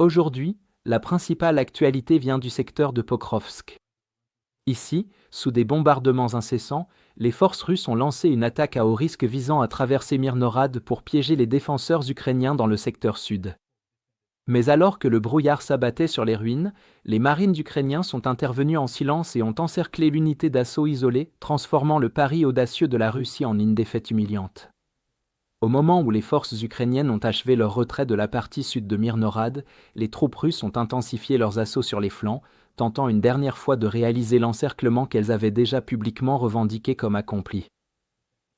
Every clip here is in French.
Aujourd'hui, la principale actualité vient du secteur de Pokrovsk. Ici, sous des bombardements incessants, les forces russes ont lancé une attaque à haut risque visant à traverser Myrhorod pour piéger les défenseurs ukrainiens dans le secteur sud. Mais alors que le brouillard s'abattait sur les ruines, les marines ukrainiens sont intervenus en silence et ont encerclé l'unité d'assaut isolée, transformant le pari audacieux de la Russie en une défaite humiliante. Au moment où les forces ukrainiennes ont achevé leur retrait de la partie sud de Myrhorod, les troupes russes ont intensifié leurs assauts sur les flancs, tentant une dernière fois de réaliser l'encerclement qu'elles avaient déjà publiquement revendiqué comme accompli.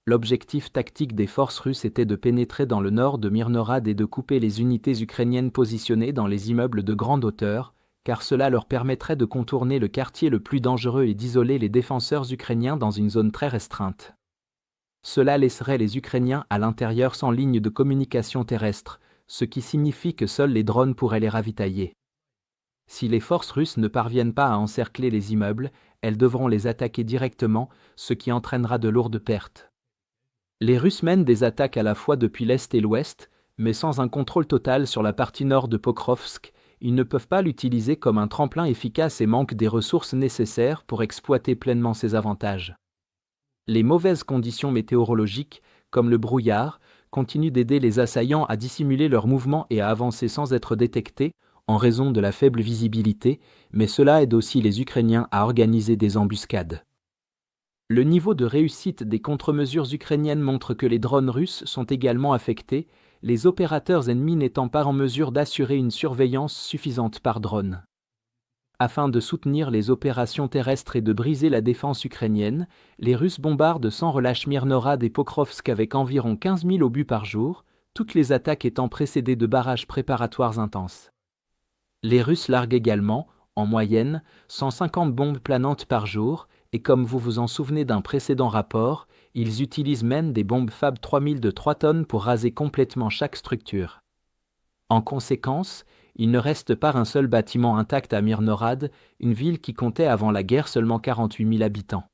L'objectif tactique des forces russes était de pénétrer dans le nord de Myrhorod et de couper les unités ukrainiennes positionnées dans les immeubles de grande hauteur, car cela leur permettrait de contourner le quartier le plus dangereux et d'isoler les défenseurs ukrainiens dans une zone très restreinte. Cela laisserait les Ukrainiens à l'intérieur sans ligne de communication terrestre, ce qui signifie que seuls les drones pourraient les ravitailler. Si les forces russes ne parviennent pas à encercler les immeubles, elles devront les attaquer directement, ce qui entraînera de lourdes pertes. Les Russes mènent des attaques à la fois depuis l'est et l'ouest, mais sans un contrôle total sur la partie nord de Pokrovsk, ils ne peuvent pas l'utiliser comme un tremplin efficace et manquent des ressources nécessaires pour exploiter pleinement ses avantages. Les mauvaises conditions météorologiques, comme le brouillard, continuent d'aider les assaillants à dissimuler leurs mouvements et à avancer sans être détectés, en raison de la faible visibilité, mais cela aide aussi les Ukrainiens à organiser des embuscades. Le niveau de réussite des contre-mesures ukrainiennes montre que les drones russes sont également affectés, les opérateurs ennemis n'étant pas en mesure d'assurer une surveillance suffisante par drone. Afin de soutenir les opérations terrestres et de briser la défense ukrainienne, les Russes bombardent sans relâche Myrhorod et Pokrovsk avec environ 15 000 obus par jour, toutes les attaques étant précédées de barrages préparatoires intenses. Les Russes larguent également, en moyenne, 150 bombes planantes par jour, et comme vous vous en souvenez d'un précédent rapport, ils utilisent même des bombes Fab 3000 de 3 tonnes pour raser complètement chaque structure. En conséquence, il ne reste pas un seul bâtiment intact à Myrhorod, une ville qui comptait avant la guerre seulement 48 000 habitants.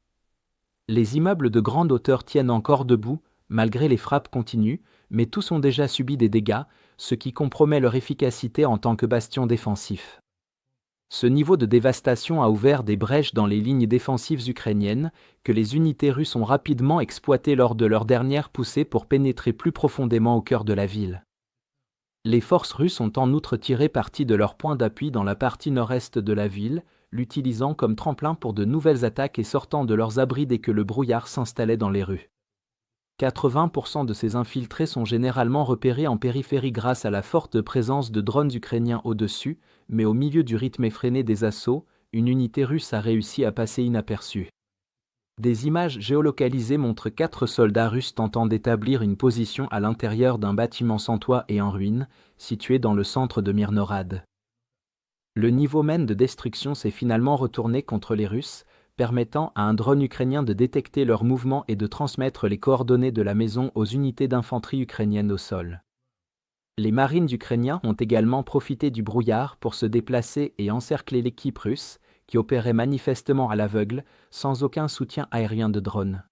Les immeubles de grande hauteur tiennent encore debout, malgré les frappes continues, mais tous ont déjà subi des dégâts, ce qui compromet leur efficacité en tant que bastion défensif. Ce niveau de dévastation a ouvert des brèches dans les lignes défensives ukrainiennes, que les unités russes ont rapidement exploitées lors de leur dernière poussée pour pénétrer plus profondément au cœur de la ville. Les forces russes ont en outre tiré parti de leur point d'appui dans la partie nord-est de la ville, l'utilisant comme tremplin pour de nouvelles attaques et sortant de leurs abris dès que le brouillard s'installait dans les rues. 80% de ces infiltrés sont généralement repérés en périphérie grâce à la forte présence de drones ukrainiens au-dessus, mais au milieu du rythme effréné des assauts, une unité russe a réussi à passer inaperçue. Des images géolocalisées montrent 4 soldats russes tentant d'établir une position à l'intérieur d'un bâtiment sans toit et en ruine, situé dans le centre de Myrhorod. Le niveau même de destruction s'est finalement retourné contre les Russes, permettant à un drone ukrainien de détecter leurs mouvements et de transmettre les coordonnées de la maison aux unités d'infanterie ukrainiennes au sol. Les marines ukrainiens ont également profité du brouillard pour se déplacer et encercler l'équipe russe, qui opérait manifestement à l'aveugle, sans aucun soutien aérien de drone.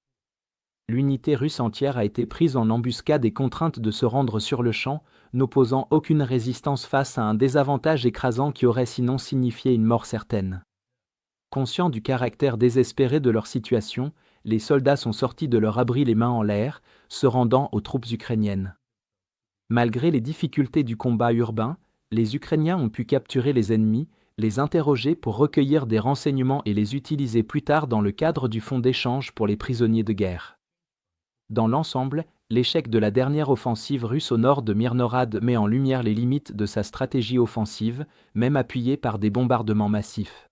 L'unité russe entière a été prise en embuscade et contrainte de se rendre sur le champ, n'opposant aucune résistance face à un désavantage écrasant qui aurait sinon signifié une mort certaine. Conscients du caractère désespéré de leur situation, les soldats sont sortis de leur abri les mains en l'air, se rendant aux troupes ukrainiennes. Malgré les difficultés du combat urbain, les Ukrainiens ont pu capturer les ennemis, les interroger pour recueillir des renseignements et les utiliser plus tard dans le cadre du fonds d'échange pour les prisonniers de guerre. Dans l'ensemble, l'échec de la dernière offensive russe au nord de Myrhorod met en lumière les limites de sa stratégie offensive, même appuyée par des bombardements massifs.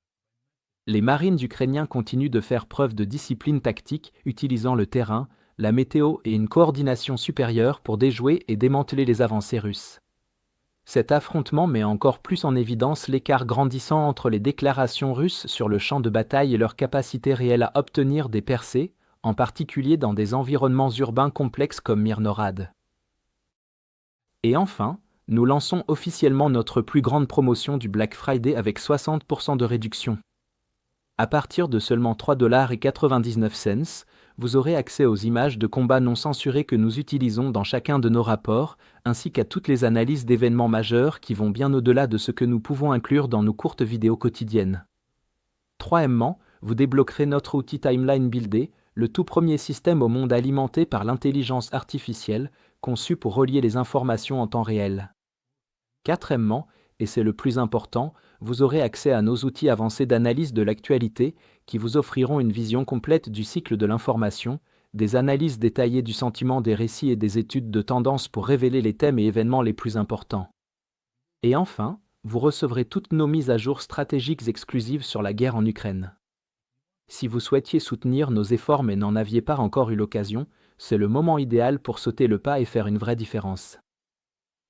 Les marines ukrainiens continuent de faire preuve de discipline tactique, utilisant le terrain, la météo et une coordination supérieure pour déjouer et démanteler les avancées russes. Cet affrontement met encore plus en évidence l'écart grandissant entre les déclarations russes sur le champ de bataille et leur capacité réelle à obtenir des percées, en particulier dans des environnements urbains complexes comme Myrhorod. Et enfin, nous lançons officiellement notre plus grande promotion du Black Friday avec 60% de réduction. À partir de seulement 3,99 $, vous aurez accès aux images de combats non censurées que nous utilisons dans chacun de nos rapports, ainsi qu'à toutes les analyses d'événements majeurs qui vont bien au-delà de ce que nous pouvons inclure dans nos courtes vidéos quotidiennes. Troisièmement, vous débloquerez notre outil Timeline Builder, le tout premier système au monde alimenté par l'intelligence artificielle, conçu pour relier les informations en temps réel. Quatrièmement, et c'est le plus important, vous aurez accès à nos outils avancés d'analyse de l'actualité qui vous offriront une vision complète du cycle de l'information, des analyses détaillées du sentiment des récits et des études de tendance pour révéler les thèmes et événements les plus importants. Et enfin, vous recevrez toutes nos mises à jour stratégiques exclusives sur la guerre en Ukraine. Si vous souhaitiez soutenir nos efforts mais n'en aviez pas encore eu l'occasion, c'est le moment idéal pour sauter le pas et faire une vraie différence.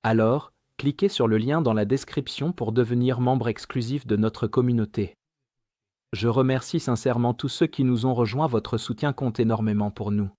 Alors, cliquez sur le lien dans la description pour devenir membre exclusif de notre communauté. Je remercie sincèrement tous ceux qui nous ont rejoints, votre soutien compte énormément pour nous.